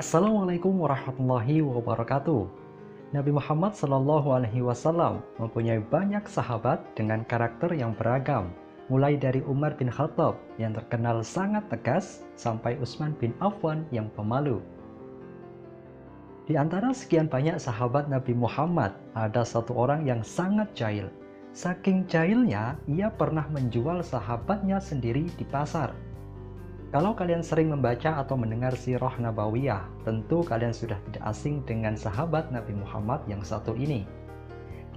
Assalamualaikum warahmatullahi wabarakatuh. Nabi Muhammad SAW mempunyai banyak sahabat dengan karakter yang beragam, mulai dari Umar bin Khattab yang terkenal sangat tegas sampai Utsman bin Affan yang pemalu. Di antara sekian banyak sahabat Nabi Muhammad, ada satu orang yang sangat jahil. Saking jahilnya, ia pernah menjual sahabatnya sendiri di pasar. Kalau kalian sering membaca atau mendengar sirah nabawiyah, tentu kalian sudah tidak asing dengan sahabat Nabi Muhammad yang satu ini.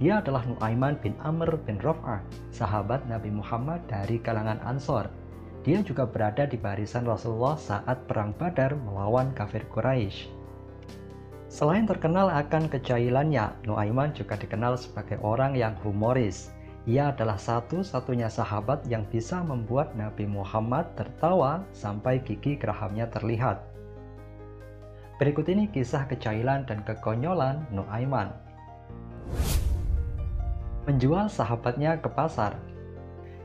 Dia adalah Nu'aiman bin Amr bin Raf'ah, sahabat Nabi Muhammad dari kalangan Ansor. Dia juga berada di barisan Rasulullah saat perang Badar melawan kafir Quraisy. Selain terkenal akan kejahilannya, Nu'aiman juga dikenal sebagai orang yang humoris. Ia adalah satu-satunya sahabat yang bisa membuat Nabi Muhammad tertawa sampai gigi gerahamnya terlihat. Berikut ini kisah kejahilan dan kekonyolan Nu'aiman. Menjual sahabatnya ke pasar.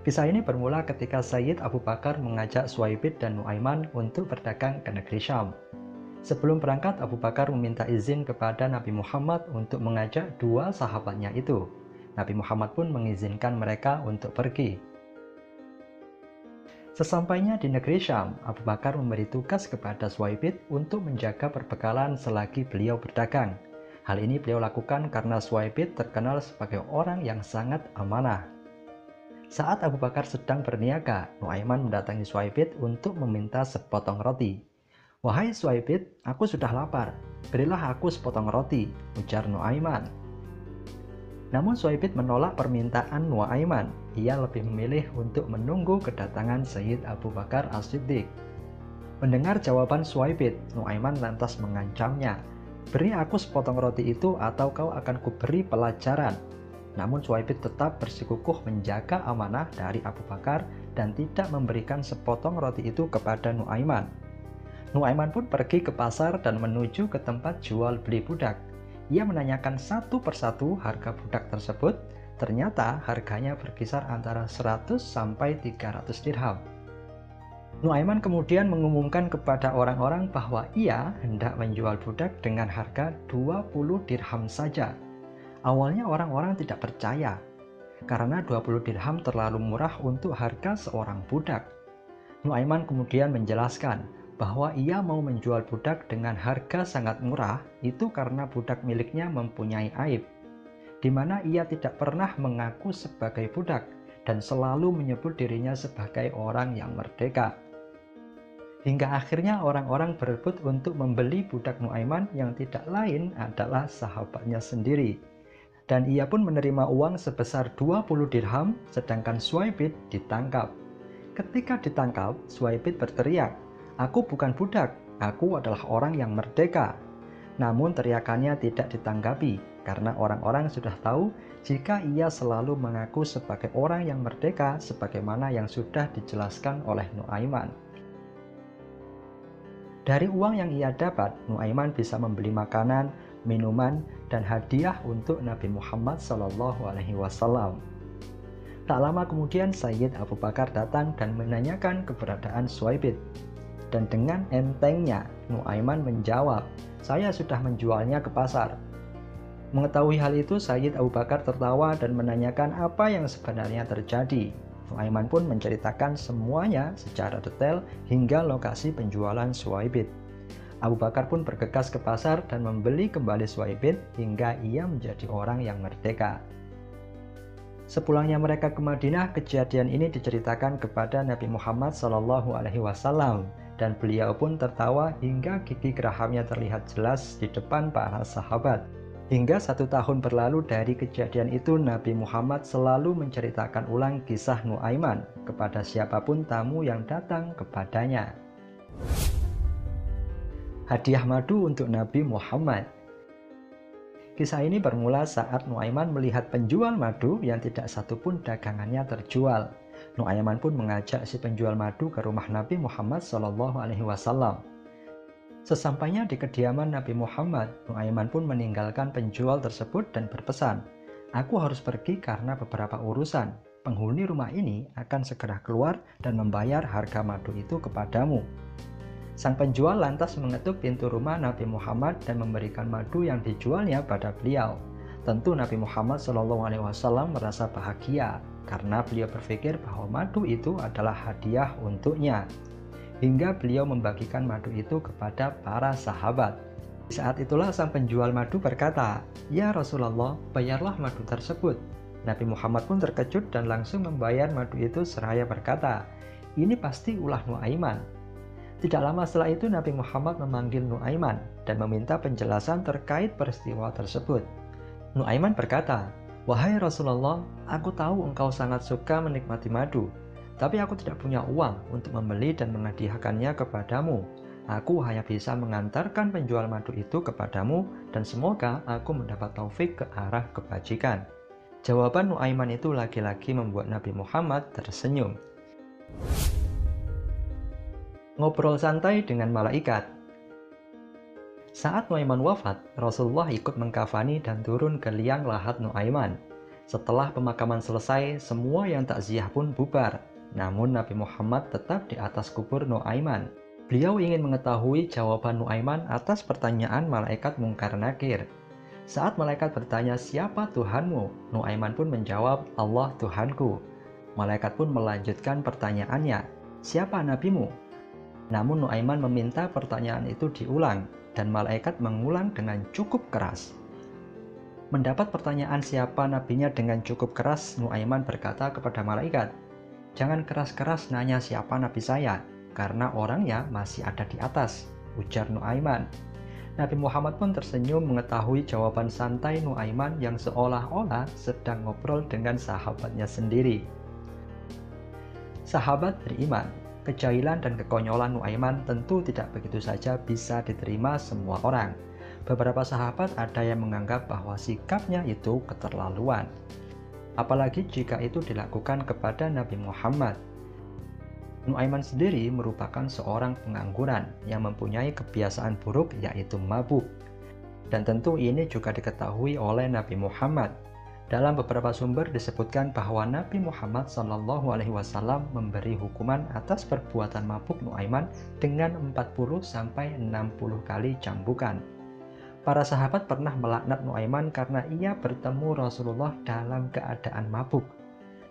Kisah ini bermula ketika Sayyid Abu Bakar mengajak Suwaibid dan Nu'aiman untuk berdagang ke negeri Syam. Sebelum berangkat, Abu Bakar meminta izin kepada Nabi Muhammad untuk mengajak dua sahabatnya itu. Nabi Muhammad pun mengizinkan mereka untuk pergi. Sesampainya di negeri Syam, Abu Bakar memberi tugas kepada Suwaibid untuk menjaga perbekalan selagi beliau berdagang. Hal ini beliau lakukan karena Suwaibid terkenal sebagai orang yang sangat amanah. Saat Abu Bakar sedang berniaga, Nu'aiman mendatangi Suwaibid untuk meminta sepotong roti. "Wahai Suwaibid, aku sudah lapar. Berilah aku sepotong roti," ujar Nu'aiman. Namun Suwaibid menolak permintaan Nu'aiman. Ia lebih memilih untuk menunggu kedatangan Sayyid Abu Bakar As-Siddiq. Mendengar jawaban Suwaibid, Nu'aiman lantas mengancamnya, "Beri aku sepotong roti itu atau kau akan kuberi pelajaran." Namun Suwaibid tetap bersikukuh menjaga amanah dari Abu Bakar dan tidak memberikan sepotong roti itu kepada Nu'aiman. Nu'aiman pun pergi ke pasar dan menuju ke tempat jual beli budak. Ia menanyakan satu persatu harga budak tersebut. Ternyata harganya berkisar antara 100 sampai 300 dirham. Nu'aiman kemudian mengumumkan kepada orang-orang bahwa ia hendak menjual budak dengan harga 20 dirham saja. Awalnya orang-orang tidak percaya, karena 20 dirham terlalu murah untuk harga seorang budak. Nu'aiman kemudian menjelaskan bahwa ia mau menjual budak dengan harga sangat murah itu karena budak miliknya mempunyai aib, di mana ia tidak pernah mengaku sebagai budak dan selalu menyebut dirinya sebagai orang yang merdeka. Hingga akhirnya orang-orang berebut untuk membeli budak Nu'aiman yang tidak lain adalah sahabatnya sendiri. Dan ia pun menerima uang sebesar 20 dirham, sedangkan Suwaibid ditangkap. Ketika ditangkap, Suwaibid berteriak, "Aku bukan budak, aku adalah orang yang merdeka." Namun teriakannya tidak ditanggapi karena orang-orang sudah tahu jika ia selalu mengaku sebagai orang yang merdeka sebagaimana yang sudah dijelaskan oleh Nu'aiman. Dari uang yang ia dapat, Nu'aiman bisa membeli makanan, minuman, dan hadiah untuk Nabi Muhammad SAW. Tak lama kemudian Sayyid Abu Bakar datang dan menanyakan keberadaan Suwaibid. Dan dengan entengnya, Nu'aiman menjawab, "Saya sudah menjualnya ke pasar." Mengetahui hal itu, Sayyid Abu Bakar tertawa dan menanyakan apa yang sebenarnya terjadi. Nu'aiman pun menceritakan semuanya secara detail hingga lokasi penjualan Suwaibid. Abu Bakar pun bergegas ke pasar dan membeli kembali Suwaibid hingga ia menjadi orang yang merdeka. Sepulangnya mereka ke Madinah, kejadian ini diceritakan kepada Nabi Muhammad SAW dan beliau pun tertawa hingga gigi gerahamnya terlihat jelas di depan para sahabat. Hingga 1 tahun berlalu dari kejadian itu, Nabi Muhammad selalu menceritakan ulang kisah Nu'aiman kepada siapapun tamu yang datang kepadanya. Hadiah madu untuk Nabi Muhammad. Kisah ini bermula saat Nu'aiman melihat penjual madu yang tidak satupun dagangannya terjual. Nu'aiman pun mengajak si penjual madu ke rumah Nabi Muhammad SAW. Sesampainya di kediaman Nabi Muhammad, Nu'aiman pun meninggalkan penjual tersebut dan berpesan, "Aku harus pergi karena beberapa urusan. Penghuni rumah ini akan segera keluar dan membayar harga madu itu kepadamu." Sang penjual lantas mengetuk pintu rumah Nabi Muhammad dan memberikan madu yang dijualnya pada beliau. Tentu Nabi Muhammad SAW merasa bahagia karena beliau berpikir bahwa madu itu adalah hadiah untuknya. Hingga beliau membagikan madu itu kepada para sahabat. Di saat itulah sang penjual madu berkata, "Ya Rasulullah, bayarlah madu tersebut." Nabi Muhammad pun terkejut dan langsung membayar madu itu seraya berkata, "Ini pasti ulah Nuaiman." Tidak lama setelah itu Nabi Muhammad memanggil Nuaiman dan meminta penjelasan terkait peristiwa tersebut. Nuaiman berkata, "Wahai Rasulullah, aku tahu engkau sangat suka menikmati madu, tapi aku tidak punya uang untuk membeli dan menghadiahkannya kepadamu. Aku hanya bisa mengantarkan penjual madu itu kepadamu dan semoga aku mendapat taufik ke arah kebajikan." Jawaban Nuaiman itu lagi-lagi membuat Nabi Muhammad tersenyum. Ngobrol santai dengan malaikat. Saat Nuaiman wafat, Rasulullah ikut mengkafani dan turun ke liang lahat Nuaiman. Setelah pemakaman selesai, semua yang takziah pun bubar. Namun Nabi Muhammad tetap di atas kubur Nuaiman. Beliau ingin mengetahui jawaban Nuaiman atas pertanyaan malaikat Mungkar Nakir. Saat malaikat bertanya, "Siapa Tuhanmu?" Nuaiman pun menjawab, "Allah Tuhanku." Malaikat pun melanjutkan pertanyaannya, "Siapa nabimu?" Namun Nuaiman meminta pertanyaan itu diulang, dan malaikat mengulang dengan cukup keras. Mendapat pertanyaan siapa nabinya dengan cukup keras, Nuaiman berkata kepada malaikat, "Jangan keras-keras nanya siapa nabi saya, karena orangnya masih ada di atas," ujar Nuaiman. Nabi Muhammad pun tersenyum mengetahui jawaban santai Nuaiman yang seolah-olah sedang ngobrol dengan sahabatnya sendiri. Sahabat beriman, kejahilan dan kekonyolan Nuaiman tentu tidak begitu saja bisa diterima semua orang. Beberapa sahabat ada yang menganggap bahwa sikapnya itu keterlaluan. Apalagi jika itu dilakukan kepada Nabi Muhammad. Nuaiman sendiri merupakan seorang pengangguran yang mempunyai kebiasaan buruk yaitu mabuk. Dan tentu ini juga diketahui oleh Nabi Muhammad. Dalam beberapa sumber disebutkan bahwa Nabi Muhammad SAW memberi hukuman atas perbuatan mabuk Nuaiman dengan 40-60 kali cambukan. Para sahabat pernah melaknat Nuaiman karena ia bertemu Rasulullah dalam keadaan mabuk.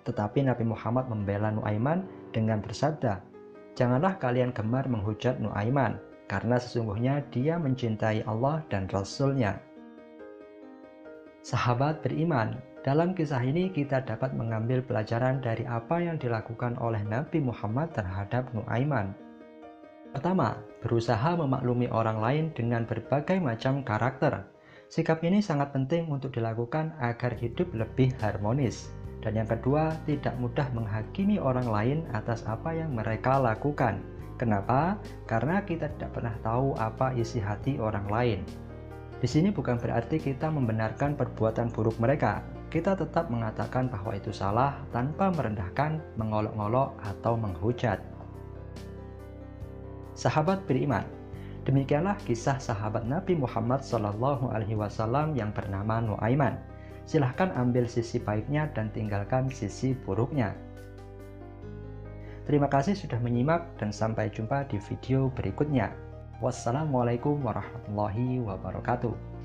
Tetapi Nabi Muhammad membela Nuaiman dengan bersabda, "Janganlah kalian gemar menghujat Nuaiman, karena sesungguhnya dia mencintai Allah dan Rasul-Nya." Sahabat beriman, dalam kisah ini kita dapat mengambil pelajaran dari apa yang dilakukan oleh Nabi Muhammad terhadap Nuaiman. Pertama, berusaha memaklumi orang lain dengan berbagai macam karakter. Sikap ini sangat penting untuk dilakukan agar hidup lebih harmonis. Dan yang kedua, tidak mudah menghakimi orang lain atas apa yang mereka lakukan. Kenapa? Karena kita tidak pernah tahu apa isi hati orang lain. Di sini bukan berarti kita membenarkan perbuatan buruk mereka. Kita tetap mengatakan bahwa itu salah tanpa merendahkan, mengolok-olok, atau menghujat. Sahabat beriman, demikianlah kisah sahabat Nabi Muhammad SAW yang bernama Nuaiman. Silahkan ambil sisi baiknya dan tinggalkan sisi buruknya. Terima kasih sudah menyimak dan sampai jumpa di video berikutnya. Wassalamualaikum warahmatullahi wabarakatuh.